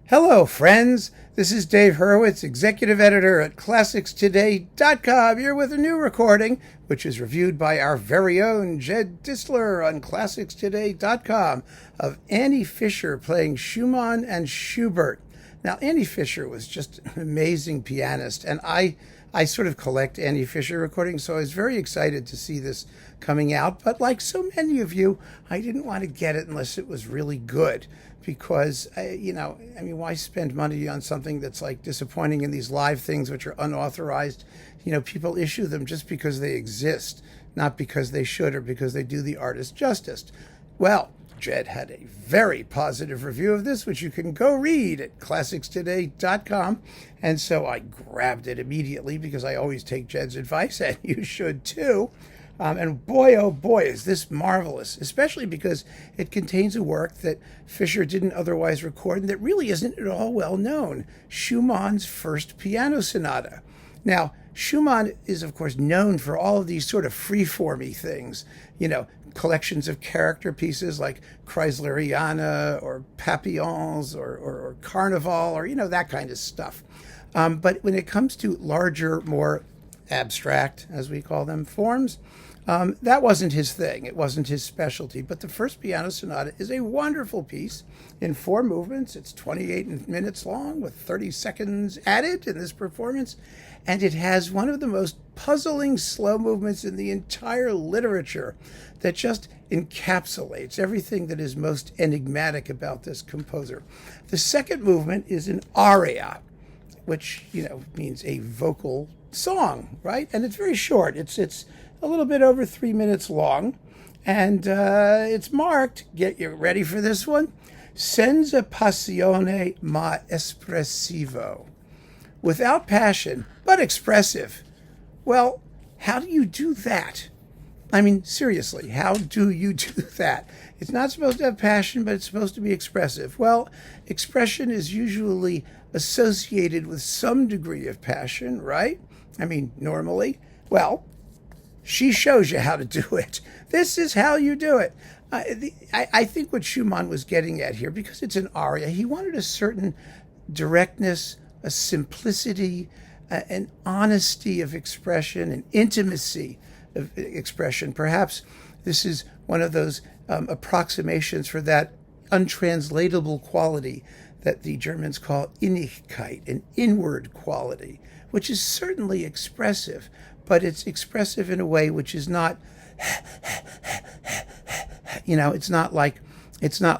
Hello, friends. This is Dave Hurwitz, executive editor at ClassicsToday.com, here with a new recording, which is reviewed by our very own Jed Disler on ClassicsToday.com, of Annie Fischer playing Schumann and Schubert. Now, Annie Fischer was just an amazing pianist, and I sort of collect Annie Fischer recordings, so I was very excited to see this coming out. But like so many of you, I didn't want to get it unless it was really good, because, why spend money on something that's like disappointing in these live things which are unauthorized? People issue them just because they exist, not because they should or because they do the artist justice. Well, Jed had a very positive review of this, which you can go read at ClassicsToday.com. And so I grabbed it immediately because I always take Jed's advice, and you should too. And boy, oh boy, is this marvelous, especially because it contains a work that Fischer didn't otherwise record and that really isn't at all well known, Schumann's first piano sonata. Now, Schumann is, of course, known for all of these sort of free-formy things, collections of character pieces like Chrysleriana or Papillons or Carnival or, that kind of stuff. But when it comes to larger, more abstract, as we call them, forms, that wasn't his thing. It wasn't his specialty. But the first piano sonata is a wonderful piece in 4 movements. It's 28 minutes long with 30 seconds added in this performance. And it has one of the most puzzling slow movements in the entire literature that just encapsulates everything that is most enigmatic about this composer. The second movement is an aria, which, means a vocal song, right? And it's very short. It's a little bit over 3 minutes long. And it's marked, get you ready for this one, senza passione ma espressivo. Without passion, but expressive. Well, how do you do that? I mean, seriously, how do you do that? It's not supposed to have passion, but it's supposed to be expressive. Well, expression is usually associated with some degree of passion, right? I mean, normally. Well, she shows you how to do it. This is how you do it. I think what Schumann was getting at here, because it's an aria, he wanted a certain directness, a simplicity, an honesty of expression, an intimacy of expression. Perhaps this is one of those approximations for that untranslatable quality that the Germans call Innigkeit, an inward quality, which is certainly expressive, but it's expressive in a way which is not, it's not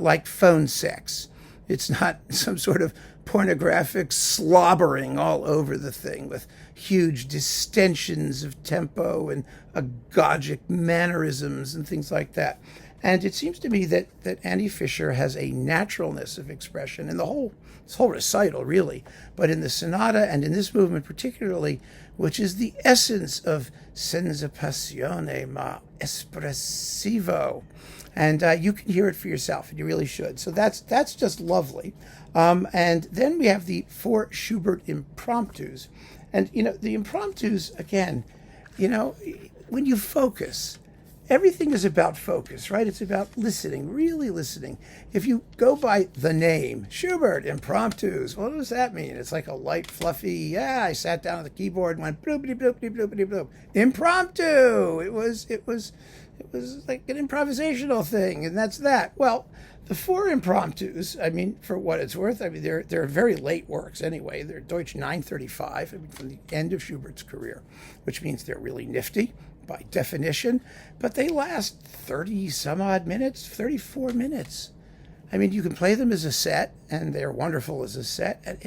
like phone sex. It's not some sort of pornographic slobbering all over the thing with huge distensions of tempo and agogic mannerisms and things like that. And it seems to me that Annie Fischer has a naturalness of expression in this whole recital, really, but in the sonata and in this movement particularly, which is the essence of senza passione ma espressivo. And you can hear it for yourself, and you really should. So that's just lovely. And then we have the 4 Schubert impromptus. And, the impromptus, again, when you focus, everything is about focus, right? It's about listening, really listening. If you go by the name, Schubert, impromptus, what does that mean? It's like a light, fluffy, I sat down at the keyboard and went bloopity bloopity bloopity bloop. Impromptu! It was like an improvisational thing, and that's that. Well, the 4 impromptus, for what it's worth, they're very late works anyway. They're Deutsch 935, from the end of Schubert's career, which means they're really nifty by definition, but they last 30 some odd minutes, 34 minutes. You can play them as a set, and they're wonderful as a set, and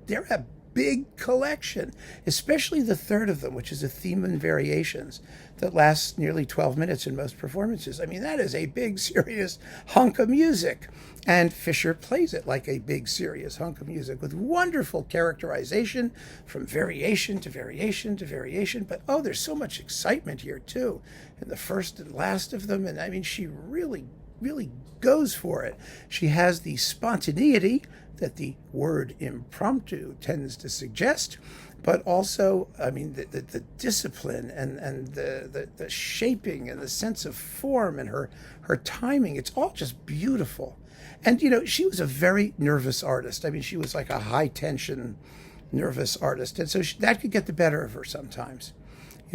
they're a big collection, especially the third of them, which is a theme and variations that lasts nearly 12 minutes in most performances. That is a big, serious hunk of music. And Fischer plays it like a big, serious hunk of music with wonderful characterization from variation to variation to variation. But, there's so much excitement here, too, in the first and last of them. And, she really, really goes for it. She has the spontaneity that the word impromptu tends to suggest, but also, the discipline and the shaping and the sense of form and her timing, it's all just beautiful. And, she was a very nervous artist. I mean, she was like a high tension, nervous artist. And so that could get the better of her sometimes.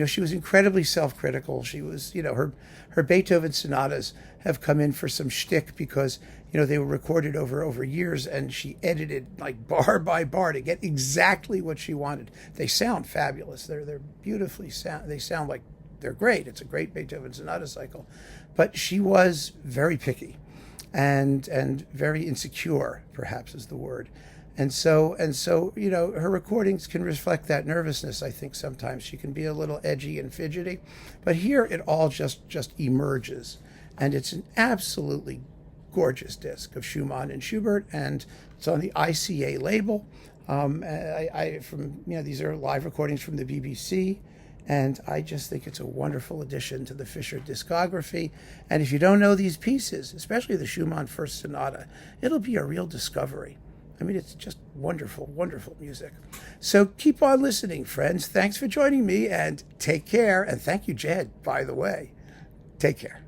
She was incredibly self-critical. She was, her Beethoven sonatas have come in for some shtick because, they were recorded over years, and she edited like bar by bar to get exactly what she wanted. They sound fabulous. They're beautifully sound. They sound like they're great. It's a great Beethoven sonata cycle, but she was very picky, and very insecure, perhaps is the word. And so, her recordings can reflect that nervousness. I think sometimes she can be a little edgy and fidgety, but here it all just emerges, and it's an absolutely gorgeous disc of Schumann and Schubert, and it's on the ICA label. These are live recordings from the BBC, and I just think it's a wonderful addition to the Fischer discography. And if you don't know these pieces, especially the Schumann First Sonata, it'll be a real discovery. I mean, it's just wonderful, wonderful music. So keep on listening, friends. Thanks for joining me, and take care. And thank you, Jed, by the way. Take care.